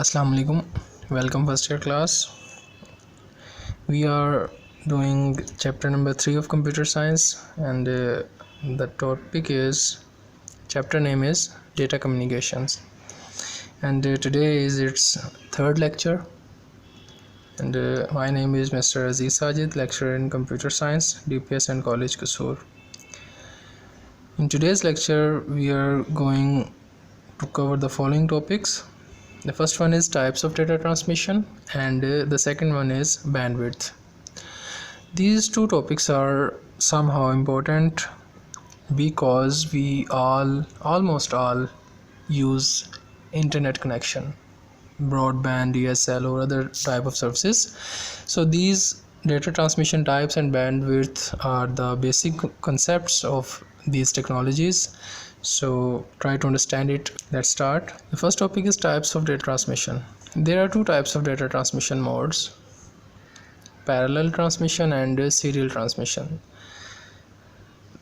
Assalamu alaikum. Welcome first year class. We are doing chapter number 3 of computer science, and the topic is, chapter name is data communications, and today is its third lecture. And my name is Mr. Aziz Sajid, lecturer in computer science, DPS and College Kasur. In today's lecture we are going to cover the following topics. The first one is types of data transmission, and the second one is bandwidth. These two topics are somehow important because we almost all use internet connection, broadband, DSL or other type of services. So these data transmission types and bandwidth are the basic concepts of these technologies. So try to understand it. Let's start. The first topic is types of data transmission. There are two types of data transmission modes: parallel transmission and serial transmission.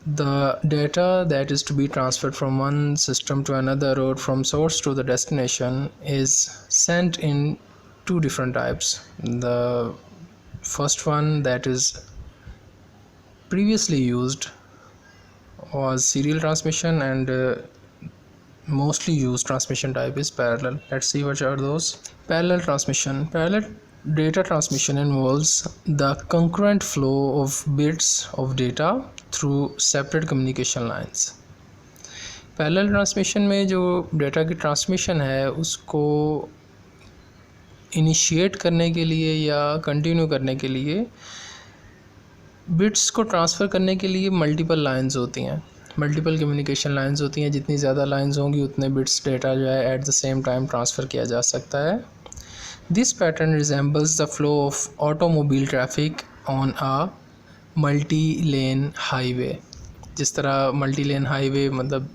The data that is to be transferred from one system to another or from source to the destination is sent in two different types. The first one that is previously used was serial transmission, and mostly used transmission type is parallel. Let's see what are those. Parallel transmission. Parallel data transmission involves the concurrent flow of bits of data through separate communication lines. Parallel transmission में जो data की transmission है उसको initiate करने के लिए या continue करने के लिए बिट्स को ट्रांसफ़र करने के लिए मल्टीपल लाइंस होती हैं, मल्टीपल कम्युनिकेशन लाइंस होती हैं. जितनी ज़्यादा लाइंस होंगी उतने बिट्स डेटा जो है at the same time transfer किया जा सकता है. This pattern resembles the flow of automobile traffic on a multi lane highway. जिस तरह मल्टी लेन हाईवे मतलब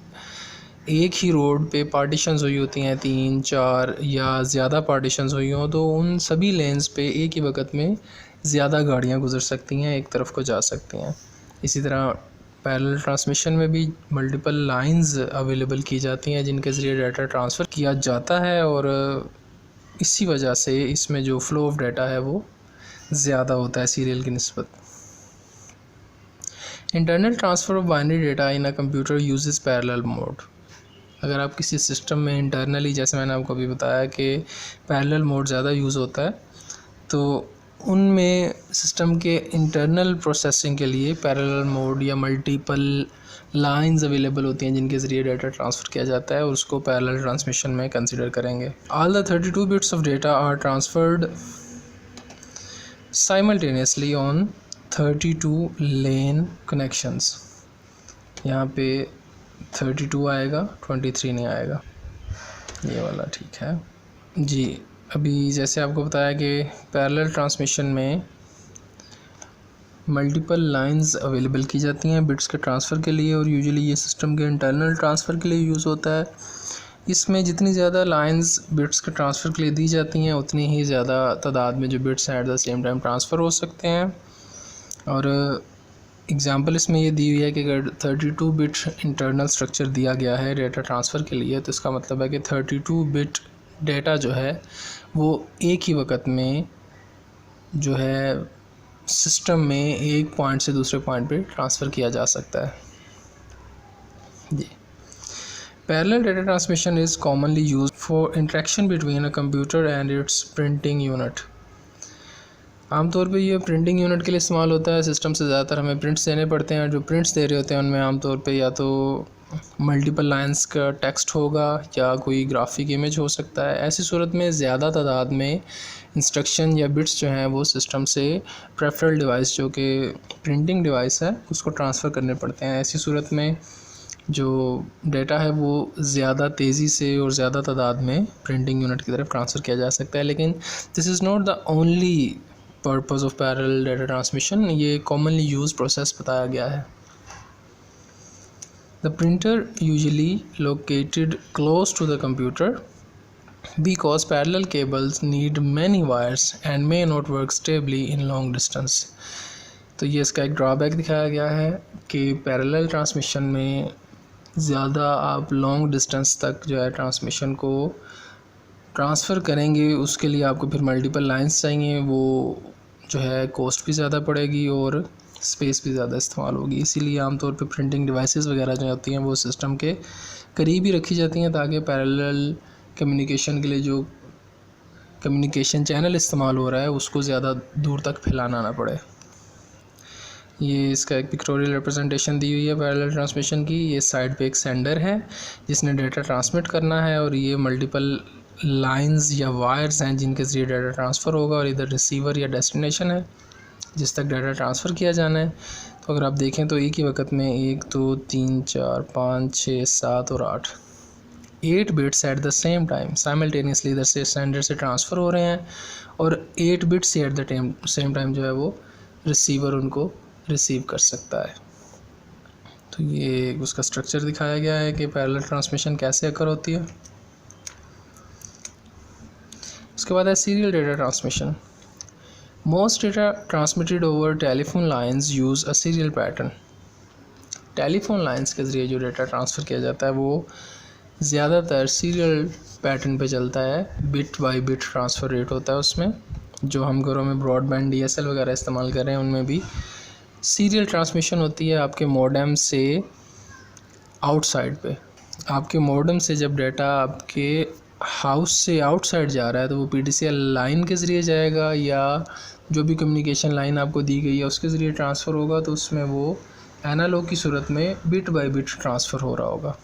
एक ही रोड पे पार्टीशंस हुई होती हैं, 3, 4 या ज़्यादा पार्टीशंस हुई हों, तो उन सभी लेन्स पे एक ही वक्त में ज़्यादा गाड़ियाँ गुजर सकती हैं, एक तरफ को जा सकती हैं. इसी तरह पैरेलल ट्रांसमिशन में भी मल्टीपल लाइंस अवेलेबल की जाती हैं जिनके ज़रिए डाटा ट्रांसफ़र किया जाता है, और इसी वजह से इसमें जो फ़्लो ऑफ डाटा है वो ज़्यादा होता है सीरियल की निस्बत. Internal transfer of binary data in a computer uses parallel mode. अगर आप किसी सिस्टम में इंटरनली, जैसे मैंने आपको अभी बताया कि पैरेलल मोड ज़्यादा यूज़ होता है, तो उनमें सिस्टम के इंटरनल प्रोसेसिंग के लिए पैरेलल मोड या मल्टीपल लाइंस अवेलेबल होती हैं जिनके ज़रिए डाटा ट्रांसफ़र किया जाता है, और उसको पैरेलल ट्रांसमिशन में कंसिडर करेंगे. All the 32 bits of data are transferred simultaneously on 32 lane connections. यहाँ पे 32 आएगा, 23 नहीं आएगा, ये वाला ठीक है जी. अभी जैसे आपको बताया कि पैरेलल ट्रांसमिशन में मल्टीपल लाइंस अवेलेबल की जाती हैं बिट्स के ट्रांसफ़र के लिए, और यूजुअली ये सिस्टम के इंटरनल ट्रांसफ़र के लिए यूज़ होता है. इसमें जितनी ज़्यादा लाइंस बिट्स के ट्रांसफ़र के लिए दी जाती हैं उतनी ही ज़्यादा तादाद में जो बिट्स हैं at the same time transfer हो सकते हैं. और एग्ज़ाम्पल इसमें ये दी हुई है कि अगर 32 बिट इंटरनल स्ट्रक्चर दिया गया है डेटा ट्रांसफ़र के लिए, तो इसका मतलब है कि 32 बिट डेटा जो है वो एक ही वक्त में जो है सिस्टम में एक पॉइंट से दूसरे पॉइंट पे ट्रांसफ़र किया जा सकता है जी. Parallel data transmission is commonly used for interaction between a computer and its printing unit. आमतौर पे ये प्रिंटिंग यूनिट के लिए इस्तेमाल होता है. सिस्टम से ज़्यादातर हमें प्रिंट्स देने पड़ते हैं, जो प्रिंट्स दे रहे होते हैं उनमें आमतौर पे या तो मल्टीपल लाइंस का टेक्स्ट होगा या कोई ग्राफिक इमेज हो सकता है. ऐसी सूरत में ज़्यादा तादाद में इंस्ट्रक्शन या बिट्स जो हैं वो सिस्टम से प्रेफरल डिवाइस, जो कि प्रिंटिंग डिवाइस है, उसको ट्रांसफ़र करने पड़ते हैं. ऐसी सूरत में जो डेटा है वो ज़्यादा तेज़ी से और ज़्यादा तादाद में प्रिंटिंग यूनिट की तरफ ट्रांसफ़र किया जा सकता है. लेकिन this is not the only purpose of parallel data transmission. ये कॉमनली यूज प्रोसेस बताया गया है. The printer usually located close to the computer because parallel cables need many wires and may not work stably in long distance. तो ये इसका एक drawback दिखाया गया है कि पैरेलल ट्रांसमिशन में ज़्यादा आप लॉन्ग डिस्टेंस तक जो है ट्रांसमिशन को ट्रांसफ़र करेंगे उसके लिए आपको फिर मल्टीपल लाइंस चाहिए, वो जो है कॉस्ट भी ज़्यादा पड़ेगी और स्पेस भी ज़्यादा इस्तेमाल होगी। इसीलिए आमतौर पे प्रिंटिंग डिवाइसेस वगैरह जो होती हैं वो सिस्टम के करीब ही रखी जाती हैं ताकि पैरेलल कम्युनिकेशन के लिए जो कम्युनिकेशन चैनल इस्तेमाल हो रहा है उसको ज़्यादा दूर तक फैलाना ना पड़े। ये इसका एक पिक्टोरियल रिप्रेजेंटेशन दी हुई है पैरेलल ट्रांसमिशन की। ये साइड पे एक सेंडर है जिसने डाटा ट्रांसमिट करना है और ये मल्टीपल लाइंस या वायर्स हैं जिनके ज़रिए डाटा ट्रांसफ़र होगा, और इधर रिसीवर या डेस्टिनेशन है जिस तक डाटा ट्रांसफ़र किया जाना है। तो अगर आप देखें तो एक ही वक्त में 1 2 3 4 5 6 7 और 8 bits at the same time simultaneously इधर से सेंडर से ट्रांसफ़र हो रहे हैं, और 8 bits at the same time जो है वो रिसीवर उनको रिसीव कर सकता है। तो ये उसका स्ट्रक्चर दिखाया गया है कि पैरेलल ट्रांसमिशन कैसे अकर होती है। उसके बाद है serial data transmission. Most data transmitted over telephone lines use अ सीरियल पैटर्न। टेलीफोन लाइंस के ज़रिए जो डेटा ट्रांसफ़र किया जाता है वो ज़्यादातर सीरियल पैटर्न पे चलता है, bit by bit transfer rate होता है उसमें। जो हम घरों में ब्रॉडबैंड DSL वगैरह इस्तेमाल कर रहे हैं उनमें भी सीरियल ट्रांसमिशन होती है आपके मॉडेम से आउटसाइड पे। आपके मॉडेम से जब डाटा आपके हाउस से आउटसाइड जा रहा है तो वो PDCL लाइन के ज़रिए जाएगा या जो भी कम्युनिकेशन लाइन आपको दी गई है उसके ज़रिए ट्रांसफ़र होगा, तो उसमें वो एनालॉग की सूरत में बिट बाय बिट ट्रांसफ़र हो रहा होगा।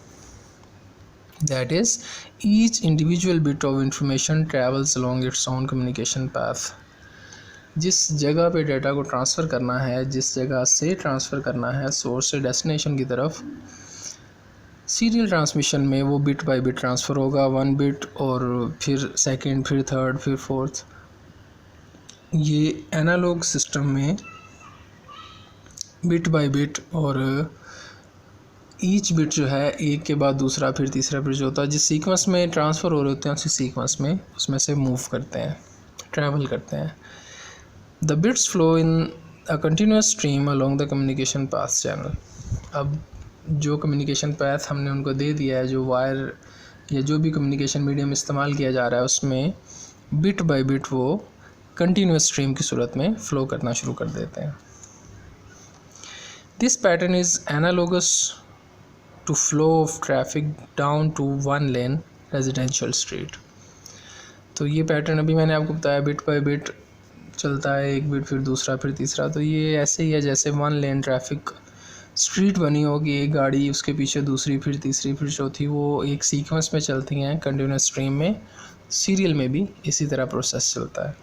That is each individual bit of information travels along its own communication path. जिस जगह पे डाटा को ट्रांसफ़र करना है, जिस जगह से ट्रांसफ़र करना है सोर्स से डेस्टिनेशन की तरफ, सीरियल ट्रांसमिशन में वो बिट बाय बिट ट्रांसफ़र होगा, 1 बिट और फिर सेकंड, फिर थर्ड, फिर फोर्थ। ये एनालॉग सिस्टम में बिट बाय बिट और ईच बिट जो है एक के बाद दूसरा फिर तीसरा बिट जो होता है जिस सीक्वेंस में ट्रांसफ़र हो रहे होते हैं उसी सीक्वेंस में उसमें से मूव करते हैं, ट्रैवल करते हैं। The bits flow in a continuous stream along the communication path channel। अब जो कम्युनिकेशन पाथ हमने उनको दे दिया है, जो वायर या जो भी कम्युनिकेशन मीडियम इस्तेमाल किया जा रहा है उसमें बिट बाय बिट वो कंटिन्यूस स्ट्रीम की सूरत में फ़्लो करना शुरू कर देते हैं। This pattern is analogous to flow of traffic down to 1 lane residential street. तो ये पैटर्न अभी मैंने आपको बताया बिट बाय बिट चलता है, एक बिट फिर दूसरा फिर तीसरा। तो ये ऐसे ही है जैसे 1 लेन ट्रैफिक स्ट्रीट बनी होगी, एक गाड़ी उसके पीछे दूसरी फिर तीसरी फिर चौथी, वो एक सीक्वेंस में चलती हैं कंटिन्यूस स्ट्रीम में। सीरियल में भी इसी तरह प्रोसेस चलता है।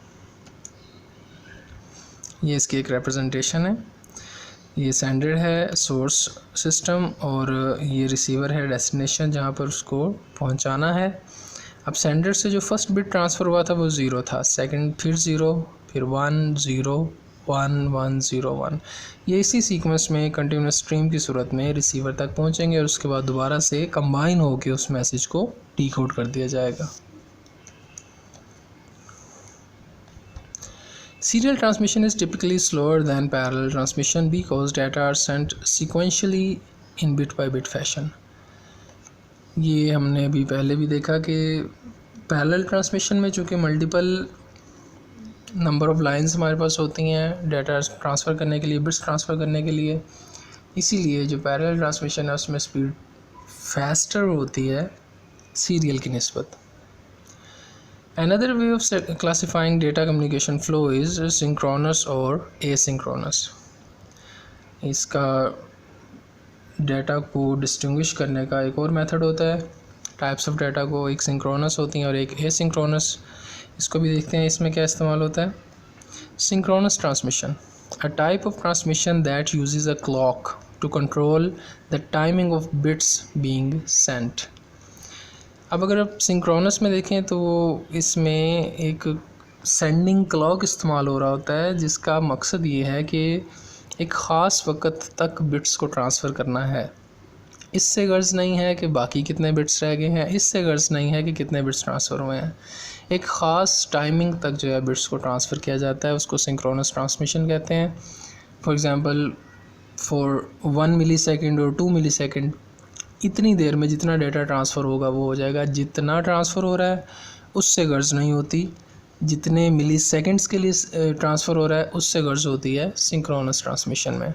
ये इसकी एक रिप्रेजेंटेशन है। ये सेंडर है सोर्स सिस्टम और ये रिसीवर है डेस्टिनेशन जहाँ पर उसको पहुँचाना है। अब सेंडर से जो फर्स्ट बिट ट्रांसफ़र हुआ था वो 0 था, सेकंड फिर 0, फिर 1 0 1 1 0 1। ये इसी सीक्वेंस में कंटिन्यूस स्ट्रीम की सूरत में रिसीवर तक पहुंचेंगे और उसके बाद दोबारा से कंबाइन होकर उस मैसेज को डिकोड कर दिया जाएगा। Serial transmission is typically slower than parallel transmission because data are sent sequentially in bit by bit fashion। ये हमने अभी पहले भी देखा कि पैरेलल ट्रांसमिशन में चूँकि मल्टीपल नंबर ऑफ़ लाइंस हमारे पास होती हैं डाटा ट्रांसफ़र करने के लिए, बिट्स ट्रांसफ़र करने के लिए, इसीलिए जो पैरेलल ट्रांसमिशन है उसमें स्पीड फास्टर होती है सीरियल की निस्बत। Another way of classifying data communication flow is synchronous or asynchronous। इसका डाटा को डिस्टिंग्विश करने का एक और मेथड होता है। टाइप्स ऑफ डाटा को एक सिंक्रोनस होती हैं और एक एसिंक्रोनस। इसको भी देखते हैं इसमें क्या इस्तेमाल होता है। Synchronous transmission, a type of transmission that uses a clock to control the timing of bits being sent. अब अगर आप सिंक्रोनस में देखें तो इसमें एक सेंडिंग क्लॉक इस्तेमाल हो रहा होता है जिसका मकसद ये है कि एक ख़ास वक्त तक बिट्स को ट्रांसफ़र करना है। इससे गर्ज़ नहीं है कि बाकी कितने बिट्स रह गए हैं, इससे गर्ज़ नहीं है कि कितने बिट्स ट्रांसफ़र हुए हैं। एक ख़ास टाइमिंग तक जो है बिट्स को ट्रांसफ़र किया जाता है, उसको सिंक्रोनस ट्रांसमिशन कहते हैं। For example for 1 millisecond और 2 मिली सेकेंड, इतनी देर में जितना डाटा ट्रांसफ़र होगा वो हो जाएगा। जितना ट्रांसफ़र हो रहा है उससे गर्ज नहीं होती। जितने मिली सेकेंड्स के लिए ट्रांसफ़र हो रहा है उससे गर्ज होती है सिंक्रोनस ट्रांसमिशन में।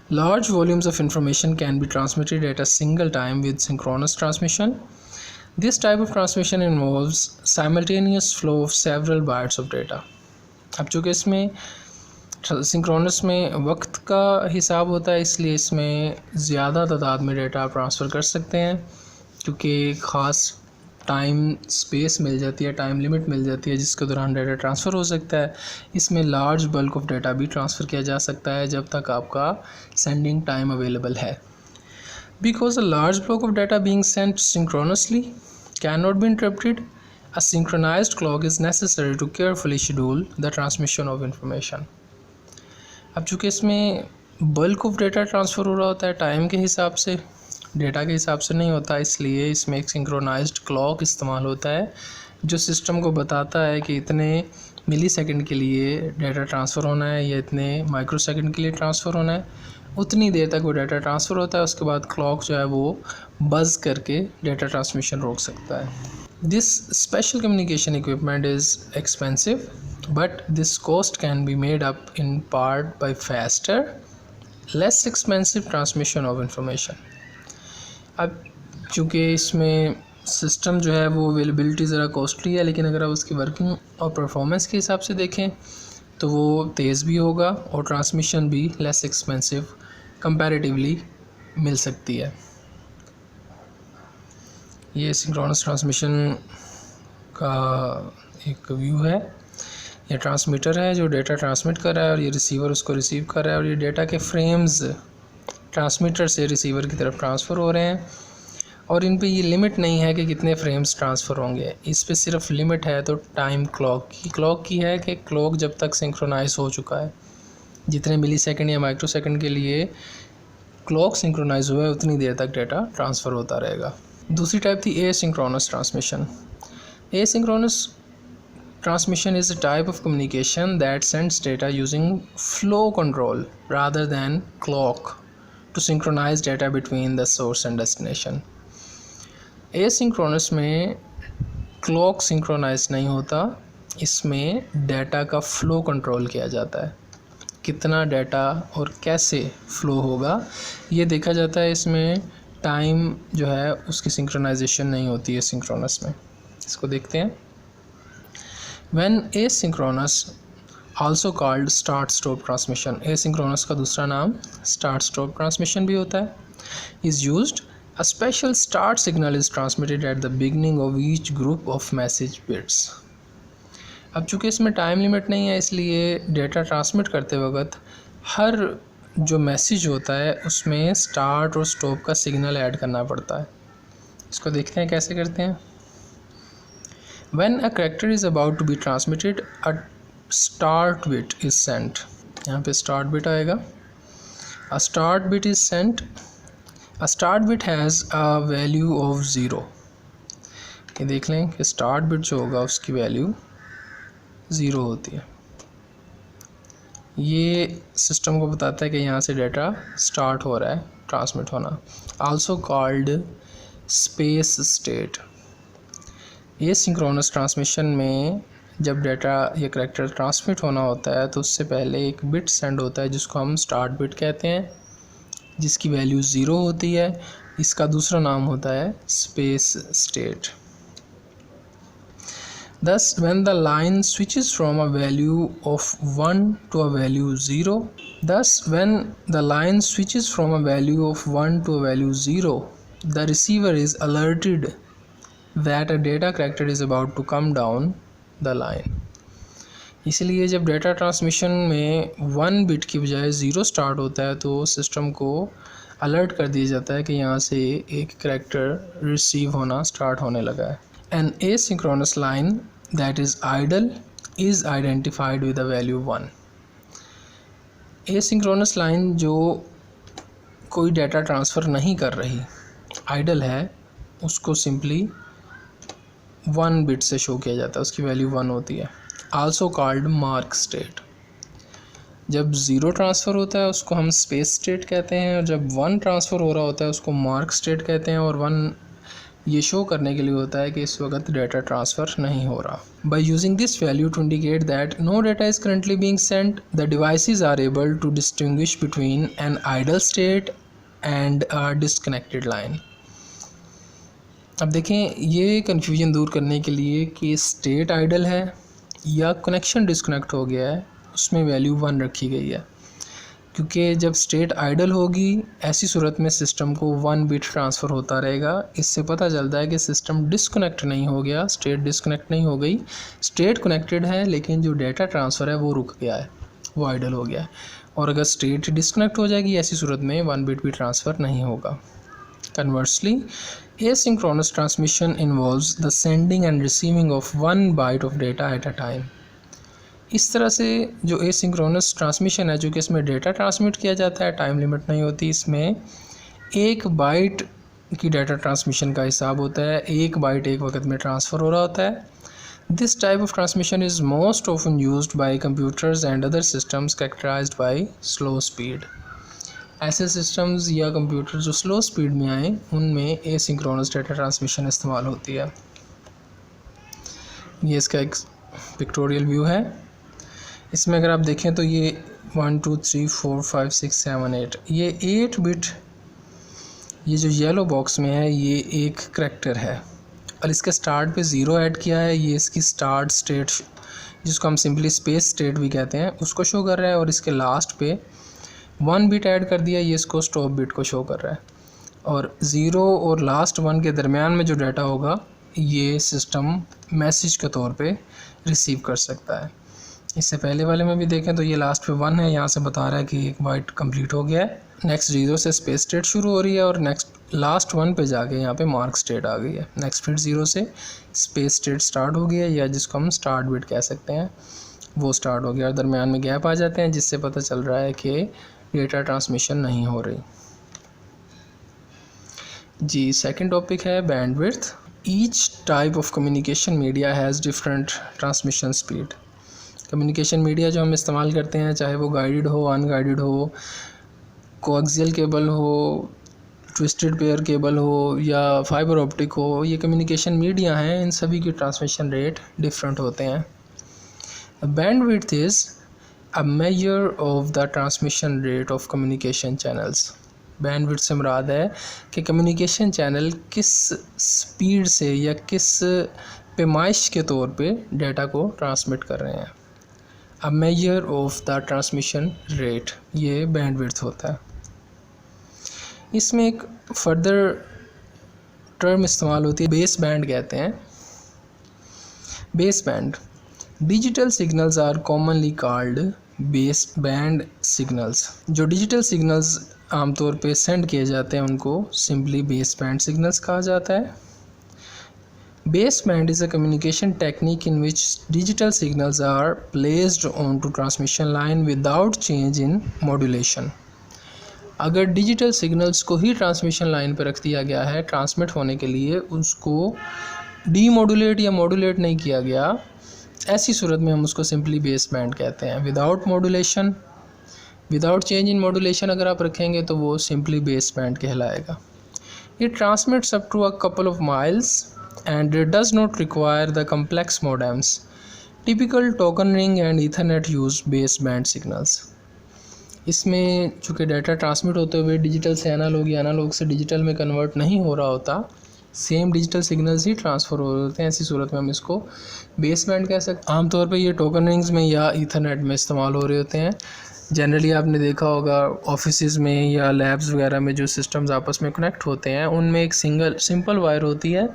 Large volumes of information can be transmitted at a single time with synchronous transmission. This type of transmission involves simultaneous flow of several bytes of data. अब चूँकि इसमें सिंक्रोनस में वक्त का हिसाब होता है, इसलिए इसमें ज़्यादा तादाद में डेटा आप ट्रांसफ़र कर सकते हैं, क्योंकि ख़ास टाइम स्पेस मिल जाती है, टाइम लिमिट मिल जाती है जिसके दौरान डाटा ट्रांसफ़र हो सकता है। इसमें लार्ज बल्क ऑफ डाटा भी ट्रांसफ़र किया जा सकता है जब तक आपका सेंडिंग टाइम अवेलेबल है। Because a large block of data being sent synchronously can not be interrupted, a synchronised clock is necessary to carefully schedule the transmission of information. अब चूँकि इसमें बल्क ऑफ डाटा ट्रांसफ़र हो रहा होता है time के हिसाब से, डेटा के हिसाब से नहीं होता, इसलिए इसमें एक सिंक्रोनाइज्ड क्लॉक इस्तेमाल होता है जो सिस्टम को बताता है कि इतने मिली सेकेंड के लिए डाटा ट्रांसफ़र होना है या इतने माइक्रो सेकेंड के लिए ट्रांसफ़र होना है। उतनी देर तक वो डाटा ट्रांसफ़र होता है, उसके बाद क्लॉक जो है वो बज़ करके डाटा ट्रांसमिशन रोक सकता है। This special communication equipment is expensive, but this cost can be made up in part by faster less expensive transmission of information. अब चूँकि इसमें सिस्टम जो है वो अवेलेबिलिटी ज़रा कॉस्टली है, लेकिन अगर आप उसकी वर्किंग और परफॉर्मेंस के हिसाब से देखें तो वो तेज़ भी होगा और ट्रांसमिशन भी लेस एक्सपेंसिव कंपैरेटिवली मिल सकती है। ये सिंक्रोनस ट्रांसमिशन का एक व्यू है। ये ट्रांसमीटर है जो डेटा ट्रांसमिट कर रहा है और ये रिसीवर उसको रिसीव कर रहा है, और ये डेटा के फ्रेम्स ट्रांसमीटर से रिसीवर की तरफ ट्रांसफ़र हो रहे हैं, और इन पे ये लिमिट नहीं है कि कितने फ्रेम्स ट्रांसफ़र होंगे। इस पे सिर्फ लिमिट है तो टाइम क्लॉक की है कि क्लॉक जब तक सिंक्रोनाइज हो चुका है, जितने मिली सेकेंड या माइक्रो सेकेंड के लिए क्लॉक सिंक्रोनाइज हुआ है उतनी देर तक डेटा ट्रांसफ़र होता रहेगा। दूसरी टाइप थी asynchronous transmission. Asynchronous transmission is a type of communication that sends data using flow control rather than clock to synchronize data between the source and destination. asynchronous में clock synchronize नहीं होता, इसमें data का flow control किया जाता है। कितना data और कैसे फ़्लो होगा ये देखा जाता है। इसमें टाइम जो है उसकी सिंक्रोनाइजेशन नहीं होती है सिंक्रोनस में। इसको देखते हैं। When asynchronous, also called start-stop transmission, asynchronous का दूसरा नाम start-stop transmission भी होता है, is used. A special start signal is transmitted at the beginning of each group of message bits. अब चूँकि इसमें टाइम लिमिट नहीं है, इसलिए डेटा ट्रांसमिट करते वक्त हर जो मैसेज होता है उसमें स्टार्ट और स्टॉप का सिग्नल ऐड करना पड़ता है। इसको देखते हैं कैसे करते हैं। When a character is about to be transmitted, a start bit is sent. यहाँ पे start bit आएगा। A start bit is sent. A start bit has a value of 0. ये देख लें कि start bit जो होगा उसकी वैल्यू 0 होती है। ये सिस्टम को बताता है कि यहाँ से डाटा स्टार्ट हो रहा है ट्रांसमिट होना। Also called space state. ये सिंक्रोनस ट्रांसमिशन में जब डाटा या करैक्टर ट्रांसमिट होना होता है तो उससे पहले एक बिट सेंड होता है जिसको हम स्टार्ट बिट कहते हैं, जिसकी वैल्यू 0 होती है। इसका दूसरा नाम होता है space state. Thus, when the line switches from a value of 1 to a value 0, the receiver is alerted that a data character is about to come down the line. इसलिए जब डेटा ट्रांसमिशन में 1 bit की बजाय 0 start होता है तो system को alert कर दिया जाता है कि यहाँ से एक करैक्टर रिसीव होना स्टार्ट होने लगा है। An asynchronous line that is idle is identified with a value 1. Asynchronous line जो कोई डाटा ट्रांसफ़र नहीं कर रही, आइडल है, उसको सिंपली 1 बिट से शो किया जाता है, उसकी वैल्यू 1 होती है। Also called mark state. जब 0 ट्रांसफ़र होता है उसको हम स्पेस स्टेट कहते हैं, और जब 1 ट्रांसफ़र हो रहा होता है उसको मार्क स्टेट कहते हैं, और ये शो करने के लिए होता है कि इस वक्त डाटा ट्रांसफ़र नहीं हो रहा. By using this value to indicate that no data is currently being sent, the devices are able to distinguish between an idle state and a disconnected line. अब देखें, ये कन्फ्यूजन दूर करने के लिए कि स्टेट आइडल है या कनेक्शन डिस्कनेक्ट हो गया है, उसमें वैल्यू 1 रखी गई है. क्योंकि जब स्टेट आइडल होगी ऐसी सूरत में सिस्टम को 1 बिट ट्रांसफ़र होता रहेगा. इससे पता चलता है कि सिस्टम डिस्कनेक्ट नहीं हो गया, स्टेट डिस्कनेक्ट नहीं हो गई, स्टेट कनेक्टेड है लेकिन जो डाटा ट्रांसफ़र है वो रुक गया है, वो आइडल हो गया है. और अगर स्टेट डिस्कनेक्ट हो जाएगी ऐसी सूरत में 1 बिट भी ट्रांसफ़र नहीं होगा. Conversely, asynchronous transmission involves the sending and receiving of 1 byte of data at a time. इस तरह से जो एसिंक्रोनस ट्रांसमिशन है, जो कि इसमें डेटा ट्रांसमिट किया जाता है, टाइम लिमिट नहीं होती, इसमें 1 बाइट की डाटा ट्रांसमिशन का हिसाब होता है, 1 बाइट एक वक्त में ट्रांसफ़र हो रहा होता है. This type of transmission is most often used by computers and other systems characterized by slow speed. ऐसे सिस्टम्स या कंप्यूटर जो स्लो स्पीड में आए उनमें एसिंक्रोनस डाटा ट्रांसमिशन इस्तेमाल होती है. ये इसका एक पिक्टोरियल व्यू है. इसमें अगर आप देखें तो ये 1 2 3 4 5 6 7 8 ये 8 बिट, ये जो येलो बॉक्स में है ये एक करैक्टर है और इसके स्टार्ट पे 0 ऐड किया है. ये इसकी स्टार्ट स्टेट, जिसको हम सिंपली स्पेस स्टेट भी कहते हैं, उसको शो कर रहा है. और इसके लास्ट पे 1 बिट ऐड कर दिया, ये इसको स्टॉप बिट को शो कर रहा है. और 0 और लास्ट 1 के दरमियान में जो डाटा होगा ये सिस्टम मैसेज के तौर पे रिसीव कर सकता है. इससे पहले वाले में भी देखें तो ये लास्ट पे 1 है, यहाँ से बता रहा है कि 1 बाइट कंप्लीट हो गया है. नेक्स्ट 0 से स्पेस स्टेट शुरू हो रही है और नेक्स्ट लास्ट 1 पे जाके यहाँ पे मार्क स्टेट आ गई है. नेक्स्ट फिर 0 से स्पेस स्टेट स्टार्ट हो गई है, या जिसको हम स्टार्ट बिट कह सकते हैं, वो स्टार्ट हो गया और दरमियान में गैप आ जाते हैं, जिससे पता चल रहा है कि डेटा ट्रांसमिशन नहीं हो रही. जी, सेकंड टॉपिक है bandwidth. Each type of communication media has different transmission speed. Communication media जो हम इस्तेमाल करते हैं, चाहे वो गाइडेड हो, अनगाइडेड हो, कोएक्सियल केबल हो, ट्विस्टेड पेयर केबल हो या फाइबर ऑप्टिक हो, ये कम्युनिकेशन मीडिया हैं, इन सभी की ट्रांसमिशन रेट डिफरेंट होते हैं. Bandwidth is a measure of the transmission rate of communication channels. Bandwidth से मुराद है कि कम्युनिकेशन चैनल किस स्पीड से या किस पैमाइश के तौर पे डाटा को ट्रांसमिट कर रहे हैं. a measure of the transmission rate, ये बैंडविड्थ होता है. इसमें एक फर्दर टर्म इस्तेमाल होती है, बेस बैंड कहते हैं. Base band, digital signals are commonly called base band signals. जो डिजिटल सिग्नल्स आमतौर पे सेंड किए जाते हैं उनको सिंपली बेस बैंड सिग्नल्स कहा जाता है. Base band is a communication technique in which digital signals are placed on to transmission line without change in modulation. अगर डिजिटल सिग्नल्स को ही ट्रांसमिशन लाइन पर रख दिया गया है ट्रांसमिट होने के लिए, उसको डीमॉड्यूलेट या मॉड्यूलेट नहीं किया गया, ऐसी सूरत में हम उसको सिंपली बेस बैंड कहते हैं. Without modulation, without change in modulation अगर आप रखेंगे तो वो सिंपली बेस बैंड कहलाएगा. It transmits up to a couple of miles and it does not require the complex modems. Typical token ring and Ethernet use base band signals. इसमें चूँकि data transmit होते हुए डिजिटल से analogue या analogue से digital में convert नहीं हो रहा होता, सेम डिजिटल सिग्नल्स ही ट्रांसफ़र हो रहे होते हैं, ऐसी सूरत में हम इसको बेस बैंड कह सकते हैं. आमतौर पे ये टोकन रिंग्स में या ईथरनेट में इस्तेमाल हो रहे होते हैं. जनरली आपने देखा होगा ऑफिसेज़ में या लैब्स वगैरह में जो सिस्टम्स आपस में कनेक्ट होते हैं उनमें एक सिंपल वायर होती है,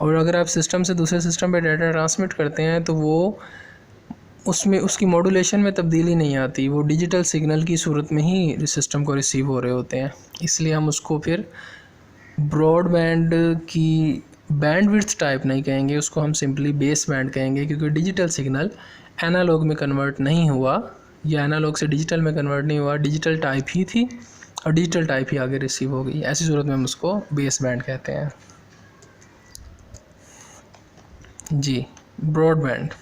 और अगर आप सिस्टम से दूसरे सिस्टम पे डाटा ट्रांसमिट करते हैं तो वो उसमें उसकी मॉड्यूलेशन में तब्दीली नहीं आती, वो डिजिटल सिग्नल की सूरत में ही सिस्टम को रिसीव हो रहे होते हैं. इसलिए हम उसको फिर ब्रॉडबैंड की बैंडविड्थ टाइप नहीं कहेंगे, उसको हम सिंपली बेस बैंड कहेंगे, क्योंकि डिजिटल सिग्नल एनालॉग में कन्वर्ट नहीं हुआ या एनालॉग से डिजिटल में कन्वर्ट नहीं हुआ, डिजिटल टाइप ही थी और डिजिटल टाइप ही आगे रिसीव हो गई. ऐसी सूरत में हम उसको बेस बैंड कहते हैं. जी, broadband.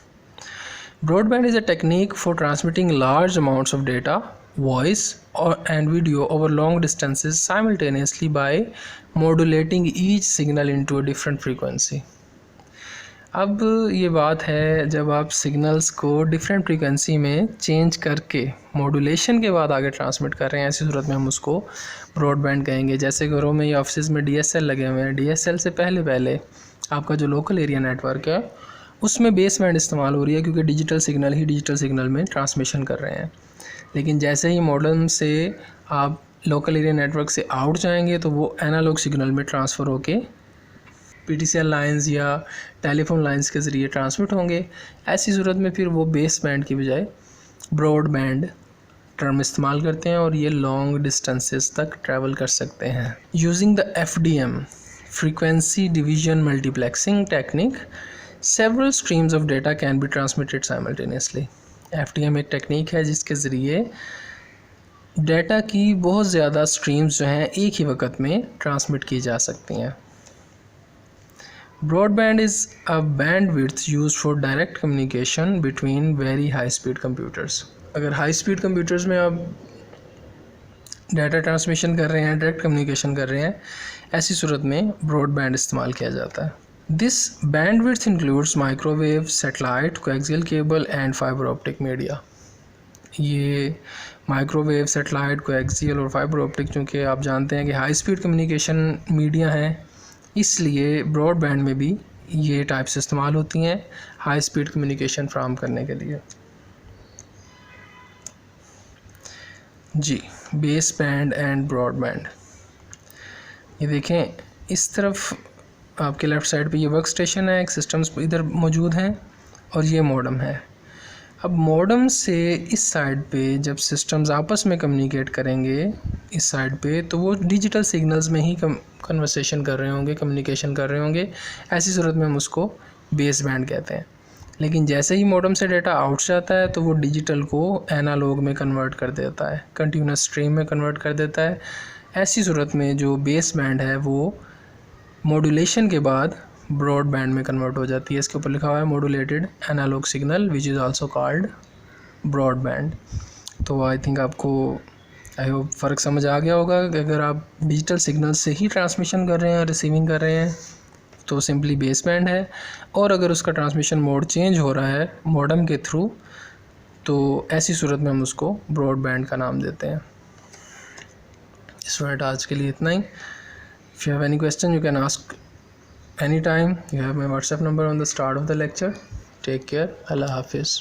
Broadband is a technique for transmitting large amounts of data voice or and video over long distances simultaneously by modulating each signal into a different frequency. अब ये बात है जब आप सिग्नल्स को डिफरेंट फ्रीक्वेंसी में चेंज करके modulation के बाद आगे ट्रांसमिट कर रहे हैं, ऐसी सूरत में हम उसको ब्रॉडबैंड कहेंगे। जैसे घरों में या ऑफिस में DSL लगे हुए हैं, DSL से पहले आपका जो लोकल एरिया नेटवर्क है उसमें बेस बैंड इस्तेमाल हो रही है, क्योंकि डिजिटल सिग्नल में ट्रांसमिशन कर रहे हैं। लेकिन जैसे ही मॉडर्न से आप लोकल एरिया नेटवर्क से आउट जाएंगे तो वो एनालॉग सिग्नल में ट्रांसफ़र होके PTCL लाइंस या टेलीफोन लाइंस के ज़रिए ट्रांसमिट होंगे। ऐसी सूरत में फिर वो बेस बैंड की बजाय ब्रॉड बैंड टर्म इस्तेमाल करते हैं और ये लॉन्ग डिस्टेंसेस तक ट्रैवल कर सकते हैं। Using the FDM frequency division multiplexing technique several streams of data can be transmitted simultaneously. FDM एक टेक्निक है जिसके ज़रिए डेटा की बहुत ज़्यादा स्ट्रीम्स जो हैं एक ही वक्त में ट्रांसमिट की जा सकती हैं। Broadband is a bandwidth used for direct communication between very high speed computers. अगर हाई स्पीड कंप्यूटर्स में आप डाटा ट्रांसमिशन कर रहे हैं, डायरेक्ट कम्युनिकेशन कर रहे हैं, ऐसी सूरत में ब्रॉडबैंड इस्तेमाल किया जाता है। This bandwidth includes microwave, satellite, coaxial cable and fibre optic media. ये माइक्रोवेव, सैटेलाइट, कोएक्सियल और फाइबर ऑप्टिक चूँकि आप जानते हैं कि हाई स्पीड कम्युनिकेशन मीडिया हैं, इसलिए ब्रॉडबैंड में भी ये टाइप्स इस्तेमाल होती हैं हाई स्पीड कम्युनिकेशन फ्राहम करने के लिए। जी, बेस बैंड एंड ब्रॉडबैंड। ये देखें, इस तरफ आपके लेफ़्ट साइड पे ये वर्क स्टेशन है, एक सिस्टम्स इधर मौजूद हैं और ये मॉडम है। अब मॉडम से इस साइड पे जब सिस्टम्स आपस में कम्युनिकेट करेंगे इस साइड पे, तो वो डिजिटल सिग्नल्स में ही कन्वर्सेशन कर रहे होंगे, कम्युनिकेशन कर रहे होंगे। ऐसी सूरत में हम उसको बेस बैंड कहते हैं। लेकिन जैसे ही मॉडम से डेटा आउट जाता है तो वो डिजिटल को एनालॉग में कन्वर्ट कर देता है, कंटिन्यूस स्ट्रीम में कन्वर्ट कर देता है। ऐसी सूरत में जो बेस बैंड है वो मॉड्यूलेशन के बाद ब्रॉडबैंड में कन्वर्ट हो जाती है। इसके ऊपर लिखा हुआ है modulated analog signal which is also called broadband. तो आई थिंक आपको आई होप फ़र्क समझ आ गया होगा कि अगर आप डिजिटल सिग्नल से ही ट्रांसमिशन कर रहे हैं, रिसीविंग कर रहे हैं, तो सिंपली बेस बैंड है, और अगर उसका ट्रांसमिशन मोड चेंज हो रहा है मॉडम के थ्रू, तो ऐसी सूरत में हम उसको ब्रॉडबैंड का नाम देते हैं। स्टूडेंट, आज के लिए इतना ही। If you have any question you can ask anytime. You have my WhatsApp number on the start of the lecture. Take care. Allah Hafiz.